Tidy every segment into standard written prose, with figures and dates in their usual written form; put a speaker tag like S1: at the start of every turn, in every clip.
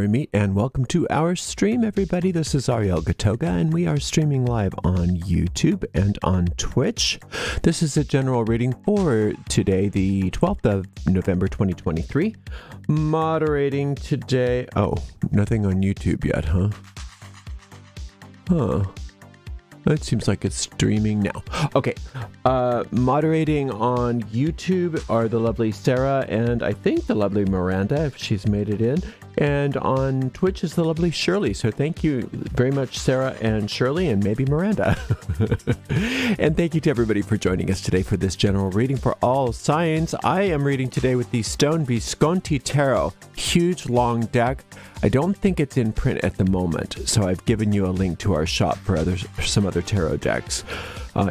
S1: Merry Meet, and welcome to our stream, everybody. This is Ariel Gatoga, and we are streaming live on YouTube and on Twitch. This is a general reading for today, the 12th of November, 2023. Moderating today... Oh, nothing on YouTube yet, huh? It seems like it's streaming now. Okay, moderating on YouTube are the lovely Sarah and I think the lovely Miranda, if she's made it in. And on Twitch is the lovely Shirley. So thank you very much, Sarah and Shirley, and maybe Miranda. And thank you to everybody for joining us today for this general reading for all signs. I am reading today with the Stone Visconti Tarot. Huge, long deck. I don't think it's in print at the moment, so I've given you a link to our shop for some other tarot decks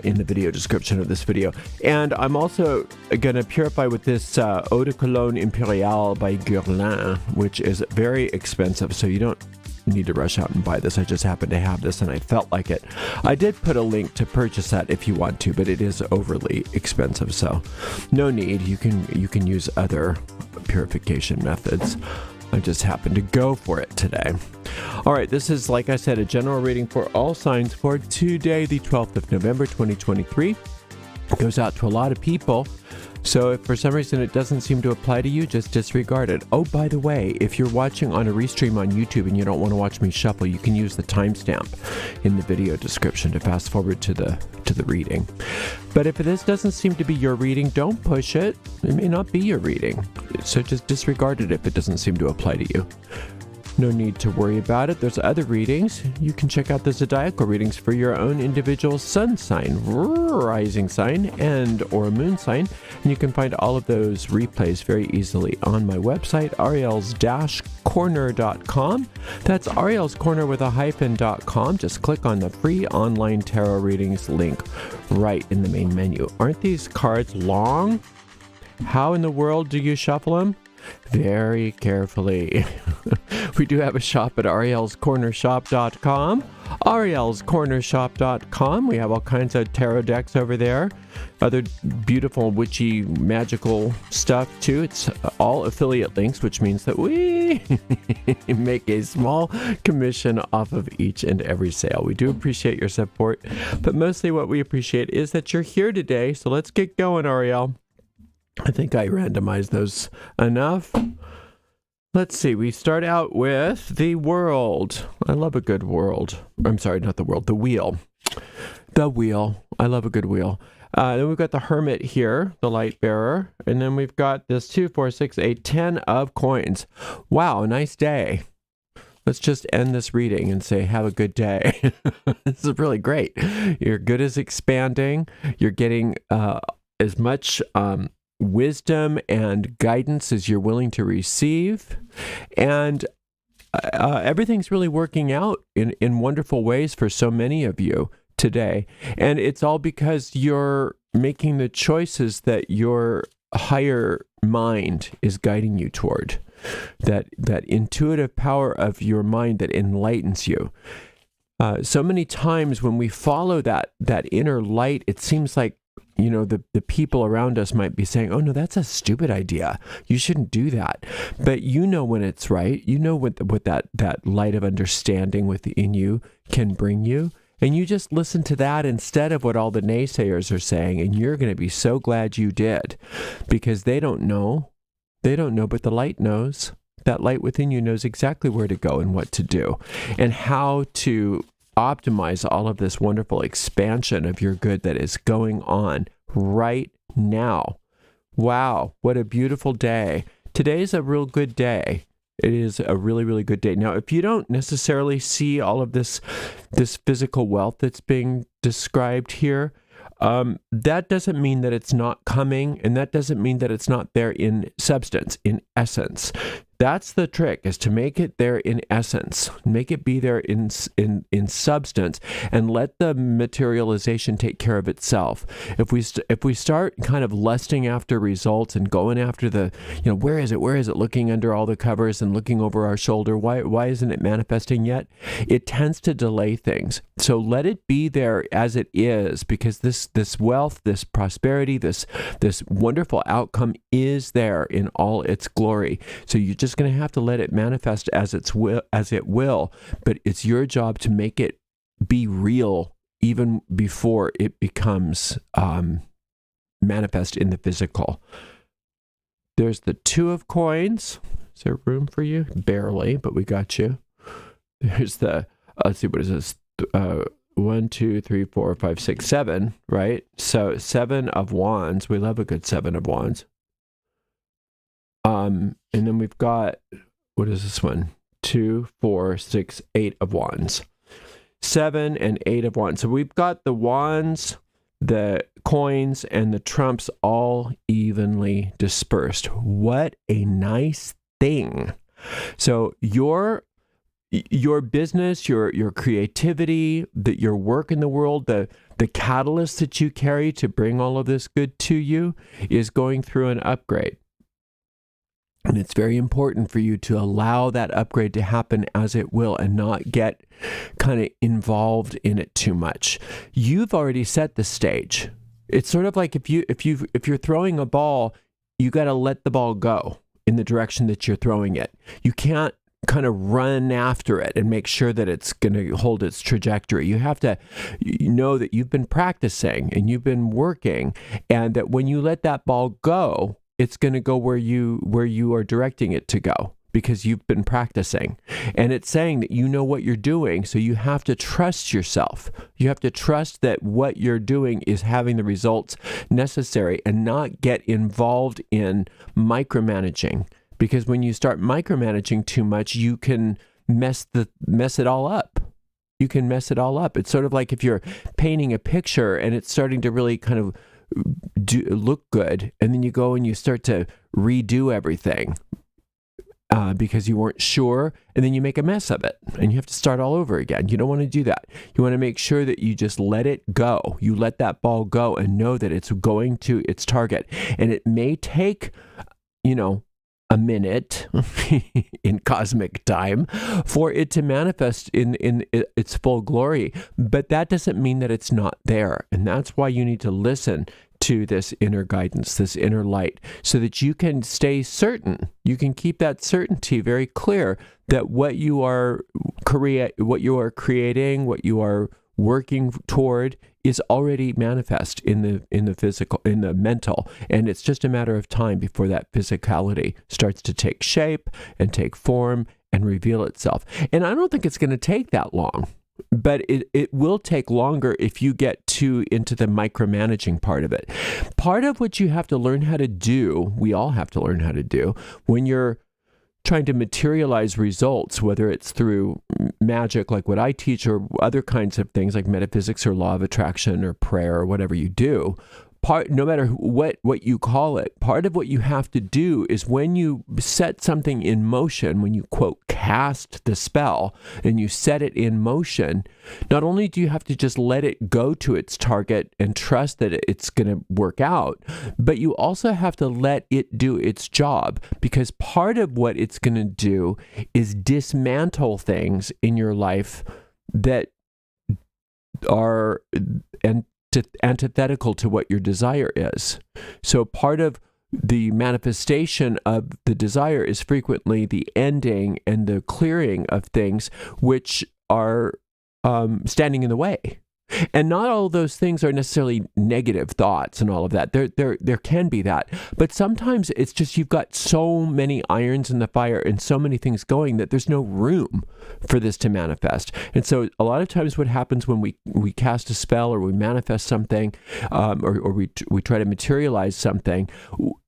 S1: in the video description of this video. And I'm also going to purify with this Eau de Cologne Impériale by Guerlain, which is very expensive, so you don't need to rush out and buy this. I just happen to have this and I felt like it. I did put a link to purchase that if you want to, but it is overly expensive, so no need. You can use other purification methods. I just happened to go for it today. All right, this is, like I said, a general reading for all signs for today, the 12th of November, 2023. It goes out to a lot of people. So if for some reason it doesn't seem to apply to you, just disregard it. Oh, by the way, if you're watching on a restream on YouTube and you don't want to watch me shuffle, you can use the timestamp in the video description to fast forward to the reading. But if this doesn't seem to be your reading, don't push it. It may not be your reading. So just disregard it if it doesn't seem to apply to you. No need to worry about it. There's other readings. You can check out the zodiacal readings for your own individual sun sign, rising sign, and or moon sign. And you can find all of those replays very easily on my website, ariels-corner.com. That's Ariel's Corner with a hyphen.com. Just click on the free online tarot readings link right in the main menu. Aren't these cards long? How in the world do you shuffle them? Very carefully. We do have a shop at arielscornershop.com. arielscornershop.com. We have all kinds of tarot decks over there. Other beautiful, witchy, magical stuff too. It's all affiliate links, which means that we make a small commission off of each and every sale. We do appreciate your support, but mostly what we appreciate is that you're here today. So let's get going, Ariel. I think I randomized those enough. Let's see. We start out with the world. I love a good world. I'm sorry, not the world. The wheel. The wheel. I love a good wheel. Then we've got the hermit here, the light bearer. And then we've got this 2, 4, 6, 8, 10 of coins. Wow, a nice day. Let's just end this reading and say, have a good day. This is really great. Your good is expanding. You're getting as much... wisdom and guidance as you're willing to receive, and everything's really working out in wonderful ways for so many of you today, and it's all because you're making the choices that your higher mind is guiding you toward, that intuitive power of your mind that enlightens you. So many times when we follow that inner light, it seems like, you know, the people around us might be saying, oh no, that's a stupid idea. You shouldn't do that. But you know when it's right. You know what that light of understanding within you can bring you. And you just listen to that instead of what all the naysayers are saying. And you're going to be so glad you did, because they don't know. They don't know, but the light knows. That light within you knows exactly where to go and what to do and how to optimize all of this wonderful expansion of your good that is going on right now. Wow, what a beautiful day. Today's a real good day. It is a really, really good day. Now, if you don't necessarily see all of this physical wealth that's being described here, that doesn't mean that it's not coming, and that doesn't mean that it's not there in substance, in essence. That's the trick, is to make it there in essence, make it be there in substance, and let the materialization take care of itself. If we start kind of lusting after results and going after the, you know, where is it, looking under all the covers and looking over our shoulder, why isn't it manifesting yet? It tends to delay things. So let it be there as it is, because this wealth, this prosperity, this wonderful outcome is there in all its glory. So you just just going to have to let it manifest as it will, but it's your job to make it be real even before it becomes manifest in the physical. There's the 2 of coins. Is there room for you? Barely, but we got you. There's the, let's see, what is this? 1, 2, 3, 4, 5, 6, 7, right? So 7 of wands. We love a good 7 of wands. And then we've got, what is this one? 2, 4, 6, 8 of wands. 7 and 8 of wands. So we've got the wands, the coins, and the trumps all evenly dispersed. What a nice thing. So your business, your creativity, your work in the world, the catalyst that you carry to bring all of this good to you is going through an upgrade. And it's very important for you to allow that upgrade to happen as it will and not get kind of involved in it too much. You've already set the stage. It's sort of like if you're throwing a ball, you got to let the ball go in the direction that you're throwing it. You can't kind of run after it and make sure that it's going to hold its trajectory. You have to know that you've been practicing and you've been working, and that when you let that ball go, it's going to go where you are directing it to go because you've been practicing. And it's saying that you know what you're doing, so you have to trust yourself. You have to trust that what you're doing is having the results necessary and not get involved in micromanaging. Because when you start micromanaging too much, you can mess it all up. You can mess it all up. It's sort of like if you're painting a picture and it's starting to really kind of look good, and then you go and you start to redo everything because you weren't sure, and then you make a mess of it and you have to start all over again. You don't want to do that. You want to make sure that you just let it go. You let that ball go and know that it's going to its target. And it may take, a minute in cosmic time for it to manifest in its full glory. But that doesn't mean that it's not there. And that's why you need to listen to this inner guidance, this inner light, so that you can stay certain. You can keep that certainty very clear that what you are creating, what you are working toward is already manifest in the physical, in the mental, and it's just a matter of time before that physicality starts to take shape and take form and reveal itself. And I don't think it's going to take that long, but it will take longer if you get too into the micromanaging part of it. Part of what you have to learn how to do, we all have to learn how to do, when you're trying to materialize results, whether it's through magic like what I teach or other kinds of things like metaphysics or law of attraction or prayer or whatever you do, no matter what you call it, part of what you have to do is when you set something in motion, when you, quote, cast the spell and you set it in motion, not only do you have to just let it go to its target and trust that it's going to work out, but you also have to let it do its job, because part of what it's going to do is dismantle things in your life that are antithetical to what your desire is. So part of the manifestation of the desire is frequently the ending and the clearing of things which are standing in the way. And not all of those things are necessarily negative thoughts and all of that. There can be that. But sometimes it's just you've got so many irons in the fire and so many things going that there's no room for this to manifest. And so a lot of times what happens when we cast a spell or we manifest something or we try to materialize something,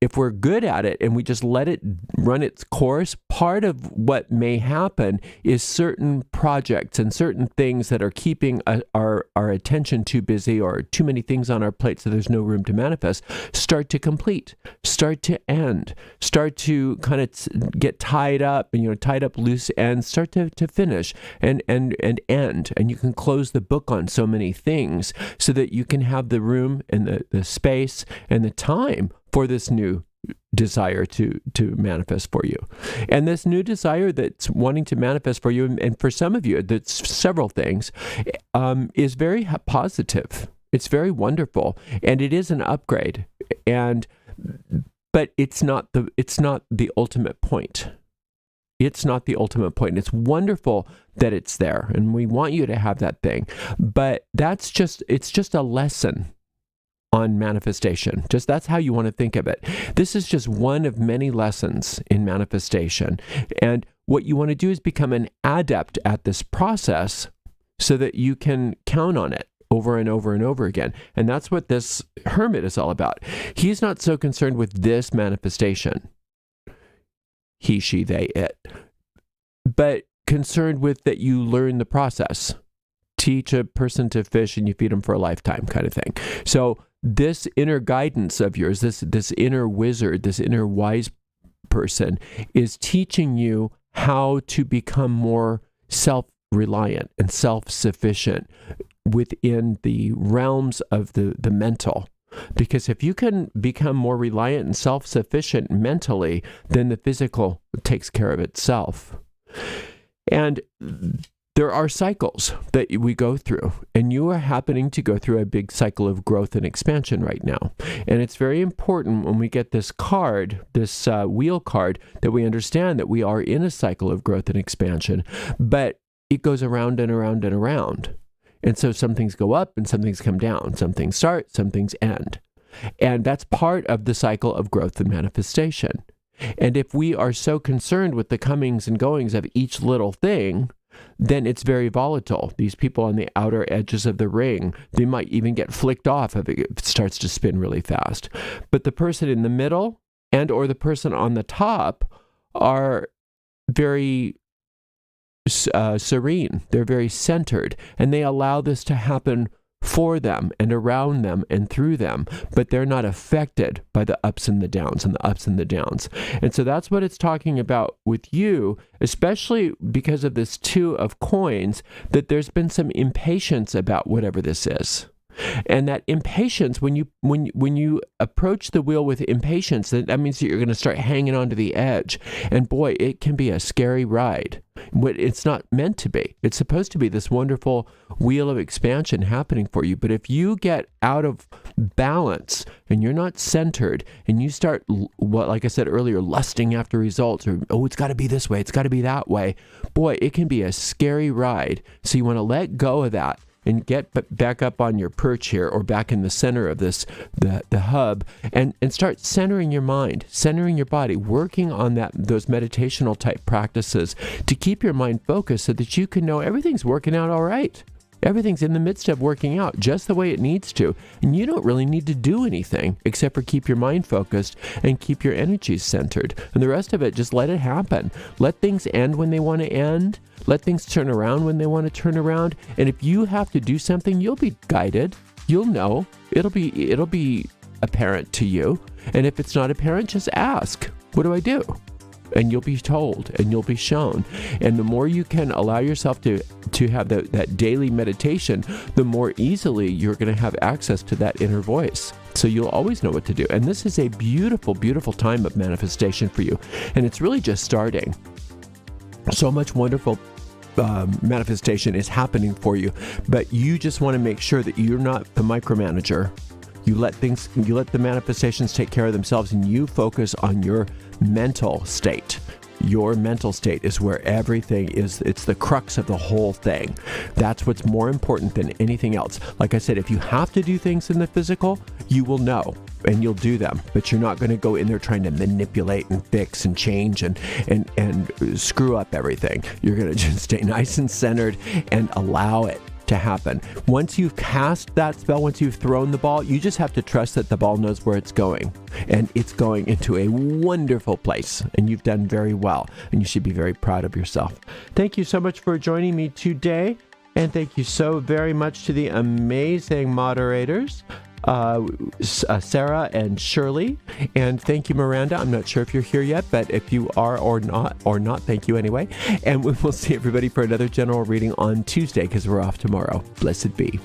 S1: if we're good at it and we just let it run its course, part of what may happen is certain projects and certain things that are keeping our attention too busy or too many things on our plate so there's no room to manifest, start to complete, start to end, start to kind of get tied up and, tied up loose ends, start to finish and end. And you can close the book on so many things so that you can have the room and the space and the time for this new desire to manifest for you. And this new desire that's wanting to manifest for you, and for some of you, that's several things, is very positive. It's very wonderful, and it is an upgrade. But it's not the ultimate point. It's not the ultimate point. And it's wonderful that it's there, and we want you to have that thing. But it's just a lesson on manifestation. Just that's how you want to think of it. This is just one of many lessons in manifestation. And what you want to do is become an adept at this process so that you can count on it over and over and over again. And that's what this hermit is all about. He's not so concerned with this manifestation. He, she, they, it. But concerned with that you learn the process. Teach a person to fish and you feed them for a lifetime kind of thing. So this inner guidance of yours, this inner wizard, this inner wise person is teaching you how to become more self-reliant and self-sufficient within the realms of the mental. Because if you can become more reliant and self-sufficient mentally, then the physical takes care of itself. And there are cycles that we go through, and you are happening to go through a big cycle of growth and expansion right now. And it's very important when we get this card, this wheel card, that we understand that we are in a cycle of growth and expansion, but it goes around and around and around. And so some things go up and some things come down. Some things start, some things end. And that's part of the cycle of growth and manifestation. And if we are so concerned with the comings and goings of each little thing, then it's very volatile. These people on the outer edges of the ring, they might even get flicked off if it starts to spin really fast. But the person in the middle and or the person on the top are very serene. They're very centered, and they allow this to happen for them and around them and through them, but they're not affected by the ups and the downs and the ups and the downs. And so that's what it's talking about with you, especially because of this 2 of coins, that there's been some impatience about whatever this is. And that impatience, when you approach the wheel with impatience, that means that you're going to start hanging onto the edge. And boy, it can be a scary ride. It's not meant to be. It's supposed to be this wonderful wheel of expansion happening for you. But if you get out of balance and you're not centered and you start, like I said earlier, lusting after results, or, oh, it's got to be this way, it's got to be that way, boy, it can be a scary ride. So you want to let go of that and get back up on your perch here, or back in the center of this, the hub, and start centering your mind, centering your body, working on those meditational type practices to keep your mind focused so that you can know everything's working out all right. Everything's in the midst of working out just the way it needs to. And you don't really need to do anything except for keep your mind focused and keep your energies centered. And the rest of it, just let it happen. Let things end when they want to end. Let things turn around when they want to turn around. And if you have to do something, you'll be guided. You'll know. It'll be apparent to you. And if it's not apparent, just ask, what do I do? And you'll be told and you'll be shown. And the more you can allow yourself to have that daily meditation, the more easily you're going to have access to that inner voice. So you'll always know what to do. And this is a beautiful, beautiful time of manifestation for you. And it's really just starting. So much wonderful manifestation is happening for you. But you just want to make sure that you're not the micromanager. You let the manifestations take care of themselves, and you focus on your mental state. Your mental state is where everything is. It's the crux of the whole thing. That's what's more important than anything else. Like I said, if you have to do things in the physical, you will know and you'll do them, but you're not going to go in there trying to manipulate and fix and change and screw up everything. You're going to just stay nice and centered and allow it to happen. Once you've cast that spell, once you've thrown the ball, you just have to trust that the ball knows where it's going, and it's going into a wonderful place, and you've done very well, and you should be very proud of yourself. Thank you so much for joining me today, and thank you so very much to the amazing moderators, Sarah and Shirley, and thank you, Miranda. I'm not sure if you're here yet, but if you are or not, thank you anyway. And we will see everybody for another general reading on Tuesday, because we're off tomorrow. Blessed be.